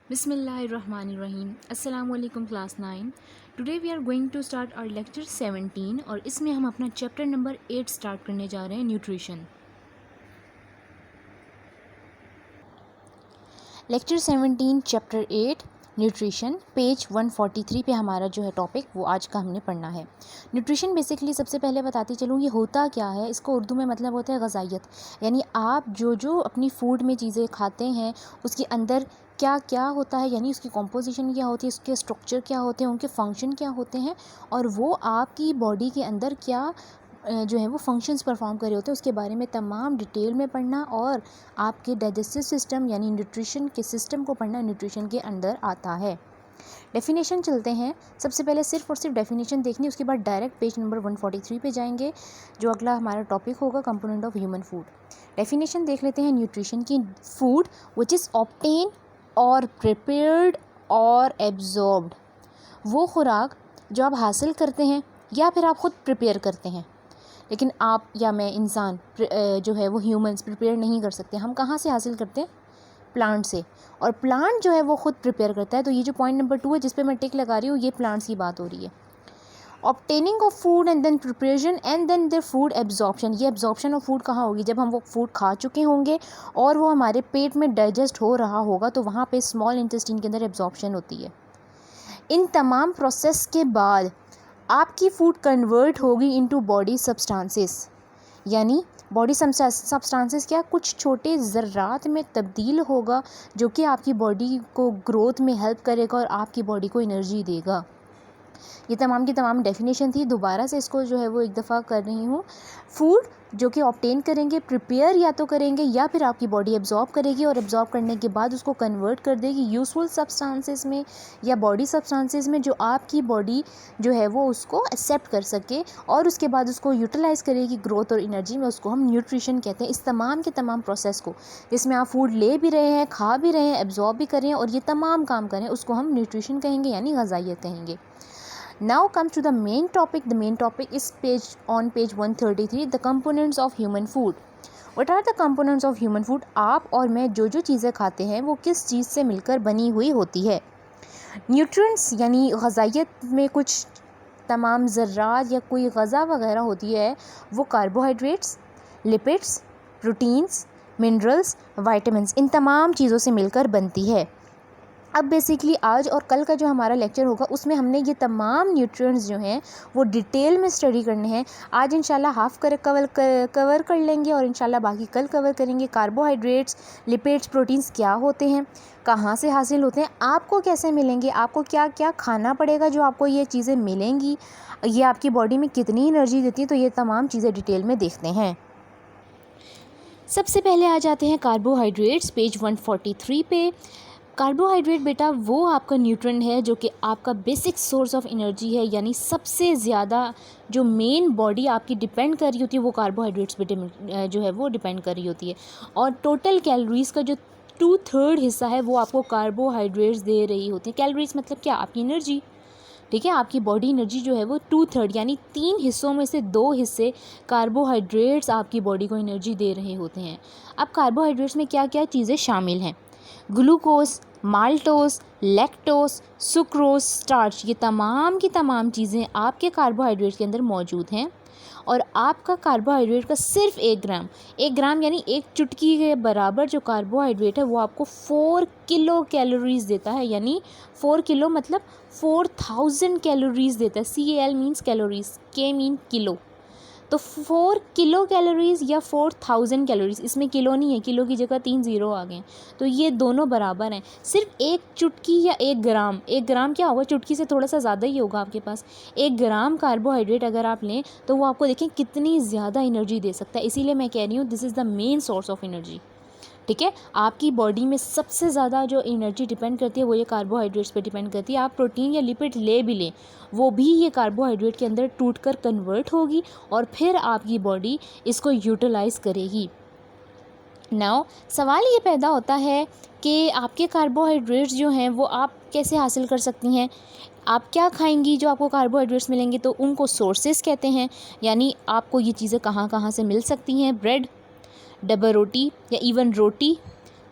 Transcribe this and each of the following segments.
Bismillahirrahmanirrahim. Assalamu alaikum class 9. Today we are going to start our lecture 17 और इसमें हम अपना चैप्टर नंबर 8 स्टार्ट करने जा रहे हैं nutrition. Lecture 17 chapter 8 nutrition page 143 पे हमारा जो है टॉपिक वो आज का हमने पढ़ना है. न्यूट्रिशन बेसिकली सबसे पहले बताती चलूँ ये होता क्या है. इसको उर्दू में मतलब होता है ग़ज़ाइयत, यानी आप जो अपनी फूड में चीज़ें खाते हैं उसके अंदर क्या क्या होता है, यानी उसकी कॉम्पोजिशन क्या होती है, उसके स्ट्रक्चर क्या होते हैं, उनके फंक्शन क्या होते हैं और वो आपकी बॉडी के अंदर क्या जो है वो फंक्शंस परफॉर्म कर रहे होते हैं उसके बारे में तमाम डिटेल में पढ़ना और आपके डाइजेस्टिव सिस्टम यानी न्यूट्रिशन के सिस्टम को पढ़ना न्यूट्रिशन के अंदर आता है. डेफिनेशन चलते हैं. सबसे पहले सिर्फ और सिर्फ डेफिनेशन देखनी, उसके बाद डायरेक्ट पेज नंबर 143 पे जाएंगे जो अगला हमारा टॉपिक होगा component of human food. Definition देख लेते हैं न्यूट्रिशन की. फूड विच इज़ ऑब्टेन और प्रिपेयर्ड और एब्जॉर्ब्ड, वो खुराक जो आप हासिल करते हैं या फिर आप ख़ुद प्रिपेयर करते हैं. लेकिन आप या मैं इंसान जो है वो ह्यूमंस प्रिपेयर नहीं कर सकते. हम कहाँ से हासिल करते हैं? प्लांट से. और प्लांट जो है वो ख़ुद प्रिपेयर करता है. तो ये जो पॉइंट नंबर 2 है जिस पे मैं टिक लगा रही हूँ ये प्लांट्स की बात हो रही है. Obtaining of food and then preparation and then their food absorption. ये एब्जॉर्प्शन ऑफ फूड कहाँ होगी? जब हम वो फूड खा चुके होंगे और वो हमारे पेट में डाइजेस्ट हो रहा होगा तो वहाँ पे स्मॉल इंटेस्टाइन के अंदर एब्जॉर्प्शन होती है. इन तमाम प्रोसेस के बाद आपकी फूड कन्वर्ट होगी इनटू बॉडी सब्सटेंसेस, यानी बॉडी सब्सटेंसेस क्या, कुछ छोटे ज़र्रात में तब्दील होगा जो कि आपकी बॉडी को ग्रोथ में हेल्प करेगा और आपकी बॉडी को एनर्जी देगा. ये तमाम की तमाम डेफिनेशन थी. दोबारा से इसको जो है वो एक दफ़ा कर रही हूँ. फूड जो कि ऑब्टेन करेंगे, प्रिपेयर या तो करेंगे या फिर आपकी बॉडी एब्जॉर्ब करेगी और एब्जॉर्ब करने के बाद उसको कन्वर्ट कर देगी यूज़फुल सब्सटेंसेस में या बॉडी सब्सटेंसेस में जो आपकी बॉडी जो है वो उसको एक्सेप्ट कर सके और उसके बाद उसको यूटिलाइज़ करेगी ग्रोथ और एनर्जी में. उसको हम न्यूट्रिशन कहते हैं. इस तमाम के तमाम प्रोसेस को जिसमें आप फूड ले भी रहे हैं, खा भी रहे हैं, एब्जॉर्ब भी कर रहे हैं और ये तमाम काम करें उसको हम न्यूट्रिशन कहेंगे यानी ग़ज़ाइयत कहेंगे. Now comes to the main topic. The main topic is on page 133, the components of human food. What are the components of human food? आप और मैं जो चीज़ें खाते हैं वो किस चीज़ से मिलकर बनी हुई होती है. न्यूट्रिएंट्स यानी ग़ज़ाइयत में कुछ तमाम ज़र्रात या कोई ग़ज़ा वगैरह होती है वो carbohydrates, lipids, proteins, minerals, vitamins, इन तमाम चीज़ों से मिलकर बनती है. अब बेसिकली आज और कल का जो हमारा लेक्चर होगा उसमें हमने ये तमाम न्यूट्रिएंट्स जो हैं वो डिटेल में स्टडी करने हैं. आज इंशाल्लाह हाफ़ कवर कर लेंगे और इंशाल्लाह बाकी कल कवर करेंगे. कार्बोहाइड्रेट्स, लिपिड्स, प्रोटीन्स क्या होते हैं, कहाँ से हासिल होते हैं, आपको कैसे मिलेंगे, आपको क्या क्या खाना पड़ेगा जो आपको ये चीज़ें मिलेंगी, ये आपकी बॉडी में कितनी एनर्जी देती है. तो ये तमाम चीज़ें डिटेल में देखते हैं. सबसे पहले आ जाते हैं कार्बोहाइड्रेट्स पेज 143 पे. कार्बोहाइड्रेट बेटा वो आपका न्यूट्रिएंट है जो कि आपका बेसिक सोर्स ऑफ एनर्जी है, यानी सबसे ज़्यादा जो मेन बॉडी आपकी डिपेंड कर रही होती है वो कार्बोहाइड्रेट्स पे जो है वो डिपेंड कर रही होती है. और टोटल कैलोरीज़ का जो 2/3 हिस्सा है वो आपको कार्बोहाइड्रेट्स दे रही होती है. कैलोरीज मतलब क्या? आपकी एनर्जी. ठीक है, आपकी बॉडी एनर्जी जो है वो 2/3 यानी 3 हिस्सों में से 2 हिस्से कार्बोहाइड्रेट्स आपकी बॉडी को एनर्जी दे रहे होते हैं. अब कार्बोहाइड्रेट्स में क्या क्या चीज़ें शामिल हैं? Glucose, maltose, lactose, sucrose, starch, ये तमाम की तमाम चीज़ें आपके कार्बोहाइड्रेट के अंदर मौजूद हैं. और आपका कार्बोहाइड्रेट का सिर्फ 1 ग्राम यानी एक चुटकी के बराबर जो कार्बोहाइड्रेट है वो आपको 4 किलो कैलोरीज़ देता है. यानी 4 किलो मतलब 4000 कैलोरीज़ देता है. CAL means calories, K mean kilo. तो 4 किलो कैलोरीज़ या 4000 कैलोरीज़, इसमें किलो नहीं है, किलो की जगह 3 ज़ीरो आ गए. तो ये दोनों बराबर हैं. सिर्फ एक चुटकी या 1 ग्राम क्या होगा, चुटकी से थोड़ा सा ज़्यादा ही होगा आपके पास. 1 ग्राम कार्बोहाइड्रेट अगर आप लें तो वो आपको देखें कितनी ज़्यादा एनर्जी दे सकता है. इसीलिए मैं कह रही हूँ this is the main source of energy. ठीक है, आपकी बॉडी में सबसे ज़्यादा जो एनर्जी डिपेंड करती है वो ये कार्बोहाइड्रेट्स पे डिपेंड करती है. आप प्रोटीन या लिपिड ले भी लें वो भी ये कार्बोहाइड्रेट के अंदर टूटकर कन्वर्ट होगी और फिर आपकी बॉडी इसको यूटिलाइज़ करेगी. नाउ सवाल ये पैदा होता है कि आपके कार्बोहाइड्रेट्स जो हैं वो आप कैसे हासिल कर सकती हैं. आप क्या खाएंगी जो आपको कार्बोहाइड्रेट्स मिलेंगे, तो उनको सोर्सेस कहते हैं. यानी आपको ये चीज़ें कहाँ कहाँ से मिल सकती हैं. ब्रेड, डबल रोटी या इवन रोटी,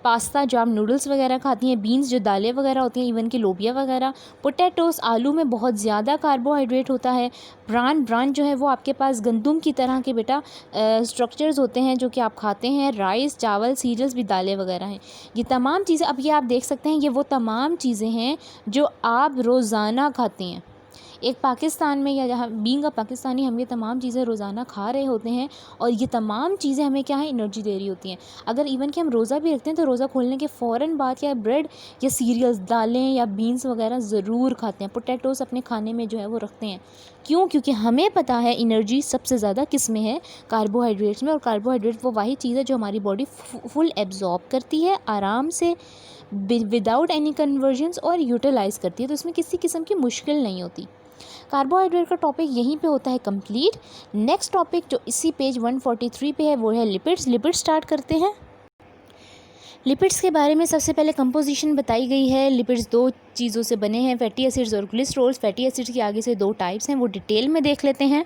पास्ता जो आप नूडल्स वगैरह खाती हैं, बीन्स जो दालें वगैरह होती हैं, इवन कि लोबिया वगैरह, पोटैटोस आलू में बहुत ज़्यादा कार्बोहाइड्रेट होता है। ब्रान जो है वो आपके पास गंदुम की तरह के बेटा स्ट्रक्चर्स होते हैं जो कि आप खाते हैं। राइस, चावल, सीरियल्स भी दालें वगैरह हैं। ये तमाम चीज़ें, अब ये आप देख सकते हैं, ये वो तमाम चीज़ें हैं जो आप रोज़ाना खाते हैं। एक पाकिस्तान में या जहाँ बीइंग अ पाकिस्तानी हम ये तमाम चीज़ें रोज़ाना खा रहे होते हैं और ये तमाम चीज़ें हमें क्या है, एनर्जी दे रही होती हैं। अगर इवन कि हम रोज़ा भी रखते हैं तो रोज़ा खोलने के फ़ौरन बाद या ब्रेड या सीरियल्स, दालें या बीन्स वगैरह ज़रूर खाते हैं। पोटैटोस अपने खाने में जो है वो रखते हैं। क्यों? क्योंकि हमें पता है एनर्जी सबसे ज़्यादा किस में है, कार्बोहाइड्रेट्स में। और कार्बोहाइड्रेट वो वही चीज़ है जो हमारी बॉडी फुल एब्जॉर्ब करती है आराम से, विदाउट एनी कन्वर्जन्स, और यूटिलाइज़ करती है। तो इसमें किसी किस्म की मुश्किल नहीं होती। कार्बोहाइड्रेट का टॉपिक यहीं पे होता है कंप्लीट। नेक्स्ट टॉपिक जो इसी पेज 143 पे है वो है लिपिड्स। लिपिड्स स्टार्ट करते हैं। लिपिड्स के बारे में सबसे पहले कंपोजिशन बताई गई है। लिपिड्स दो चीज़ों से बने हैं, फैटी एसिड्स और कोलेस्ट्रॉल्स। फैटी एसिड्स के आगे से दो टाइप्स हैं, वो डिटेल में देख लेते हैं।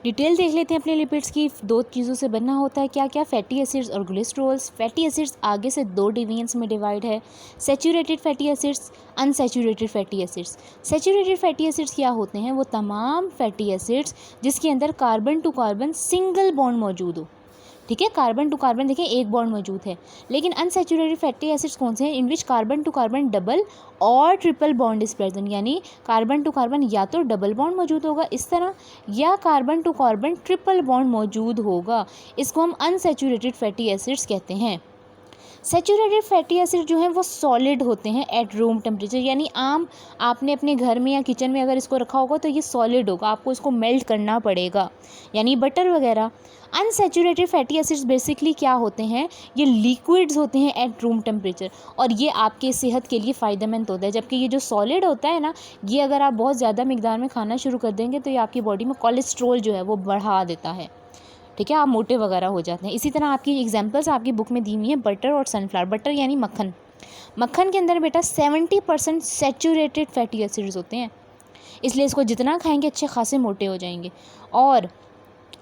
अपने लिपिड्स की। दो चीज़ों से बनना होता है, क्या क्या? फैटी एसिड्स और कोलेस्ट्रॉल्स। फैटी एसिड्स आगे से दो डिवीजन्स में डिवाइड है, saturated fatty acids, unsaturated fatty acids. Saturated fatty acids क्या होते हैं? वो तमाम फैटी एसिड्स जिसके अंदर carbon to carbon single bond मौजूद हो। ठीक है, कार्बन टू कार्बन देखें एक बॉन्ड मौजूद है। लेकिन अनसैचुरेटेड फैटी एसिड्स कौन से हैं? In which carbon to carbon double और ट्रिपल बॉन्ड इज प्रेजेंट, यानी कार्बन टू कार्बन या तो डबल बॉन्ड मौजूद होगा इस तरह, या carbon to carbon triple bond मौजूद होगा। इसको हम अनसैचुरेटेड फैटी एसिड्स कहते हैं। सैचुरेटेड फैटी एसिड जो हैं वो सॉलिड होते हैं एट रूम टेम्परेचर, यानी आपने अपने घर में या किचन में अगर इसको रखा होगा तो ये सॉलिड होगा, आपको इसको मेल्ट करना पड़ेगा, यानी बटर वगैरह। अनसैचुरेटेड फैटी एसिड्स बेसिकली क्या होते हैं? ये लिक्विड्स होते हैं एट रूम टेम्परेचर, और ये आपके सेहत के लिए फ़ायदेमंद होता है। जबकि ये जो सॉलिड होता है ना, ये अगर आप बहुत ज़्यादा मिकदार में खाना शुरू कर देंगे तो ये आपकी बॉडी में कोलेस्ट्रॉल जो है वो बढ़ा देता है। ठीक है, आप मोटे वगैरह हो जाते हैं। इसी तरह आपकी एग्जांपल्स आपकी बुक में दी हुई हैं, बटर और सनफ्लावर। बटर यानी मक्खन। मक्खन के अंदर बेटा 70% सैचुरेटेड फैटी एसिड्स होते हैं, इसलिए इसको जितना खाएंगे अच्छे खासे मोटे हो जाएंगे। और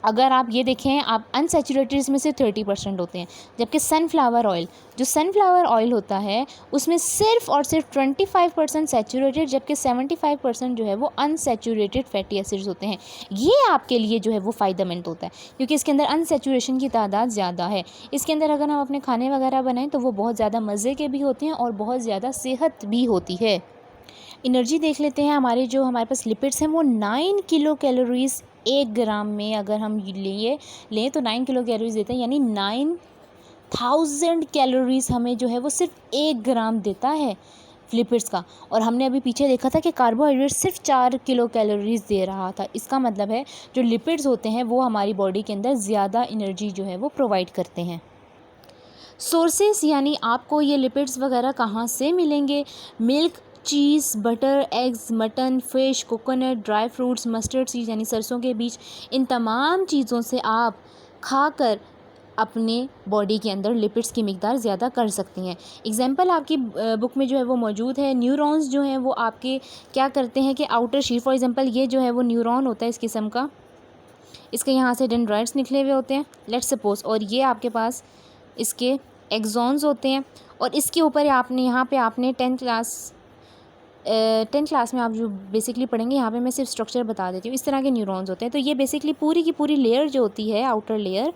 अगर आप ये देखें, आप अनसैचुरेटेड इसमें से 30% होते हैं। जबकि सनफ्लावर ऑयल होता है उसमें सिर्फ और सिर्फ 25% सैचुरेटेड, जबकि 75% जो है वो अनसैचुरेटेड फैटी एसिड्स होते हैं। ये आपके लिए जो है वो फ़ायदेमंद होता है क्योंकि इसके अंदर अनसैचुरेशन की तादाद ज़्यादा है। इसके अंदर अगर हम अपने खाने वगैरह बनाएं तो वो बहुत ज़्यादा मज़े के भी होते हैं और बहुत ज़्यादा सेहत भी होती है। एनर्जी देख लेते हैं। हमारे पास लिपिड्स हैं वो 9 किलो कैलोरीज़ 1 ग्राम में अगर हम लें तो 9 किलो कैलोरीज देते हैं, यानी 9000 कैलोरीज़ हमें जो है वो सिर्फ 1 ग्राम देता है लिपिड्स का। और हमने अभी पीछे देखा था कि कार्बोहाइड्रेट सिर्फ 4 किलो कैलोरीज़ दे रहा था। इसका मतलब है जो लिपिड्स होते हैं वो हमारी बॉडी के अंदर ज़्यादा एनर्जी जो है वो प्रोवाइड करते हैं। सोर्सेस, यानी आपको ये लिपिड्स वगैरह कहाँ से मिलेंगे? Milk, cheese, butter, eggs, mutton, fish, coconut, dry fruits, mustard seeds यानी सरसों के बीज, इन तमाम चीज़ों से आप खाकर अपने बॉडी के अंदर लिपिड्स की मिकदार ज़्यादा कर सकती हैं। एग्जांपल आपकी बुक में जो है वो मौजूद है। न्यूरॉन्स जो हैं वो आपके क्या करते हैं कि आउटर शीट, फॉर एग्जांपल ये जो है वो न्यूरॉन होता है इस किस्म का, इसके यहाँ से डेंड्राइट्स निकले हुए होते हैं, लेट्स सपोज, और ये आपके पास इसके एक्सॉन्स होते हैं। और इसके ऊपर यहाँ पे आपने 10th क्लास में आप जो बेसिकली पढ़ेंगे, यहाँ पे मैं सिर्फ स्ट्रक्चर बता देती हूँ। इस तरह के न्यूरॉन्स होते हैं। तो ये बेसिकली पूरी की पूरी लेयर जो होती है, आउटर लेयर,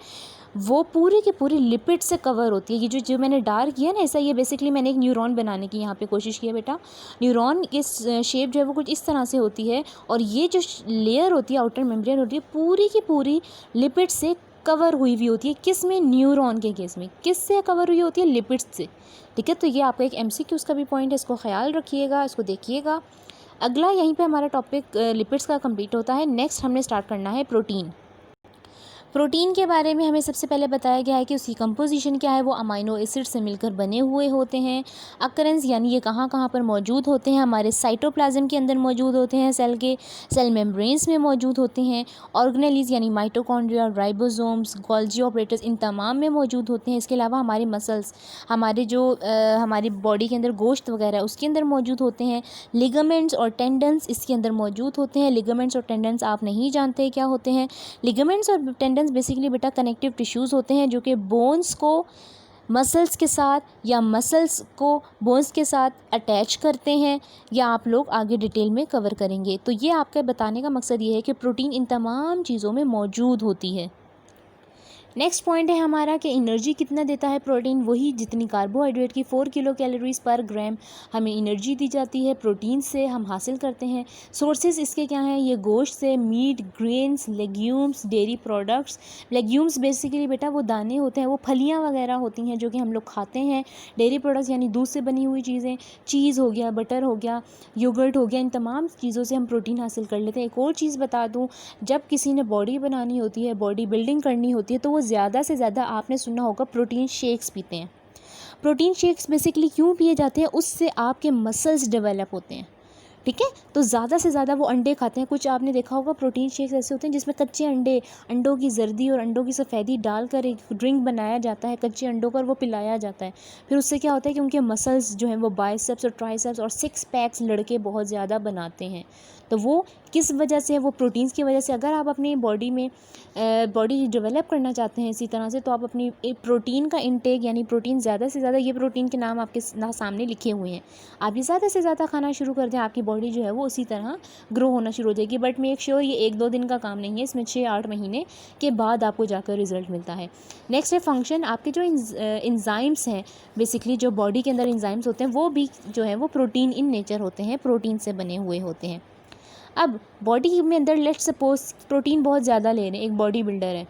वो पूरी की पूरी लिपिड से कवर होती है। ये जो मैंने डार्क किया ना, ऐसा ये बेसिकली मैंने एक न्यूरॉन बनाने की यहाँ पे कोशिश की है बेटा। न्यूरॉन की शेप जो है वो कुछ इस तरह से होती है, और ये जो लेयर होती है, आउटर मेम्ब्रेन होती है, पूरी की पूरी लिपिड से कवर हुई हुई होती है। किस में? न्यूरॉन के केस में। किस से कवर हुई होती है? लिपिड्स से। ठीक है, तो ये आपका एक MCQ का भी पॉइंट है, इसको ख्याल रखिएगा, इसको देखिएगा। अगला यहीं पे हमारा टॉपिक लिपिड्स का कंप्लीट होता है। नेक्स्ट हमने स्टार्ट करना है प्रोटीन। प्रोटीन के बारे में हमें सबसे पहले बताया गया है कि उसकी कंपोजिशन क्या है। वो अमाइनो एसिड से मिलकर बने हुए होते हैं। अकरेंस, यानी ये कहाँ कहाँ पर मौजूद होते हैं? हमारे साइटोप्लाज्म के अंदर मौजूद होते हैं, सेल मेम्ब्रेन्स में मौजूद होते हैं। ऑर्गेनेलीज यानी माइटोकॉन्ड्रिया, राइबोसोम्स, गोल्जी ऑपरेटर्स, इन तमाम में मौजूद होते हैं। इसके अलावा हमारे मसल्स, हमारी बॉडी के अंदर गोश्त वगैरह उसके अंदर मौजूद होते हैं। लिगामेंट्स और टेंडन्स इसके अंदर मौजूद होते हैं। लिगामेंट्स और टेंडन्स आप नहीं जानते क्या होते हैं। लिगामेंट्स और टेंडन्स बेसिकली बेटा कनेक्टिव टिश्यूज़ होते हैं जो कि बोन्स को मसल्स के साथ या मसल्स को बोन्स के साथ अटैच करते हैं, या आप लोग आगे डिटेल में कवर करेंगे। तो ये आपका बताने का मकसद ये है कि प्रोटीन इन तमाम चीज़ों में मौजूद होती है। नेक्स्ट पॉइंट है हमारा कि एनर्जी कितना देता है प्रोटीन, वही जितनी कार्बोहाइड्रेट की 4 किलो कैलोरीज पर ग्राम हमें एनर्जी दी जाती है प्रोटीन से हम हासिल करते हैं। सोर्सेज इसके क्या हैं, ये गोश्त से, meat, grains, legumes, dairy products. Legumes basically बेटा वो दाने होते हैं, वो फलियाँ वगैरह होती हैं जो कि हम लोग खाते हैं। डेयरी प्रोडक्ट्स यानी दूध से बनी हुई चीज़ें, चीज़ हो गया, बटर हो गया, योगर्ट हो गया, इन तमाम चीज़ों से हम प्रोटीन हासिल कर लेते हैं। एक और चीज़ बता दूँ, जब किसी ने बॉडी बनानी होती है, बॉडी बिल्डिंग करनी होती है, तो वो ज़्यादा से ज़्यादा आपने सुना होगा प्रोटीन शेक्स पीते हैं। प्रोटीन शेक्स बेसिकली क्यों पिए जाते हैं, उससे आपके मसल्स डेवलप होते हैं, ठीक है। तो ज़्यादा से ज़्यादा वो अंडे खाते हैं। कुछ आपने देखा होगा प्रोटीन शेक्स ऐसे होते हैं जिसमें कच्चे अंडे, अंडों की जर्दी और अंडों की सफ़ेदी डालकर एक ड्रिंक बनाया जाता है, कच्चे अंडों पर वो पिलाया जाता है। फिर उससे क्या होता है कि उनके मसल्स जो हैं वो बाइसेप्स और ट्राइसेप्स और 6 पैक्स लड़के बहुत ज़्यादा बनाते हैं। तो वो किस वजह से है, वो प्रोटीन्स की वजह से। अगर आप अपनी बॉडी में बॉडी डेवलप करना चाहते हैं इसी तरह से, तो आप अपनी प्रोटीन का इंटेक यानी प्रोटीन ज़्यादा से ज़्यादा, ये प्रोटीन के नाम आपके सामने लिखे हुए हैं, आप ये ज़्यादा से ज़्यादा खाना शुरू कर दें, आपकी बॉडी जो है वो उसी तरह ग्रो होना शुरू हो जाएगी। बट मेक श्योर ये 1-2 दिन का काम नहीं है, इसमें 6-8 महीने के बाद आपको जाकर रिजल्ट मिलता है। नेक्स्ट है फंक्शन। आपके जो इंजाइम्स हैं, बेसिकली जो बॉडी के अंदर इंजाइम्स होते हैं, वो भी जो है वो प्रोटीन इन नेचर होते हैं, प्रोटीन से बने हुए होते हैं। अब बॉडी में अंदर लेट्स सपोज प्रोटीन बहुत ज़्यादा ले रहे हैं, एक बॉडी बिल्डर है,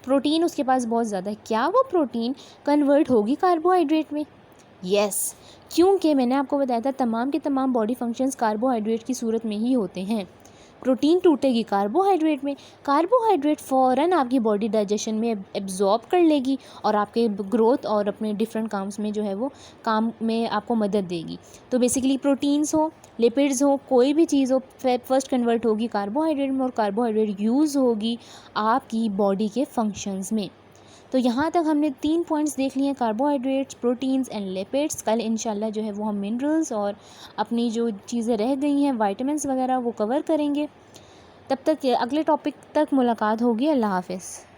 प्रोटीन उसके पास बहुत ज़्यादा है, क्या वो प्रोटीन कन्वर्ट होगी कार्बोहाइड्रेट में? यस, क्योंकि मैंने आपको बताया था तमाम के तमाम बॉडी फंक्शंस कार्बोहाइड्रेट की सूरत में ही होते हैं। प्रोटीन टूटेगी कार्बोहाइड्रेट में, कार्बोहाइड्रेट फ़ौरन आपकी बॉडी डाइजेशन में एब्जॉर्ब कर लेगी और आपके ग्रोथ और अपने डिफरेंट काम्स में जो है वो काम में आपको मदद देगी। तो बेसिकली प्रोटीन्स हो, लिपिड्स हो, कोई भी चीज़ हो, फर्स्ट कन्वर्ट होगी कार्बोहाइड्रेट में और कार्बोहाइड्रेट यूज़ होगी आपकी बॉडी के फंक्शंस में। तो यहाँ तक हमने 3 पॉइंट्स देख लिए हैं, कार्बोहाइड्रेट्स, प्रोटीन्स एंड लिपिड्स। कल इंशाल्लाह जो है वो हम मिनरल्स और अपनी जो चीज़ें रह गई हैं विटामिन्स वगैरह वो कवर करेंगे। तब तक अगले टॉपिक तक मुलाकात होगी। अल्लाह हाफ़िज़।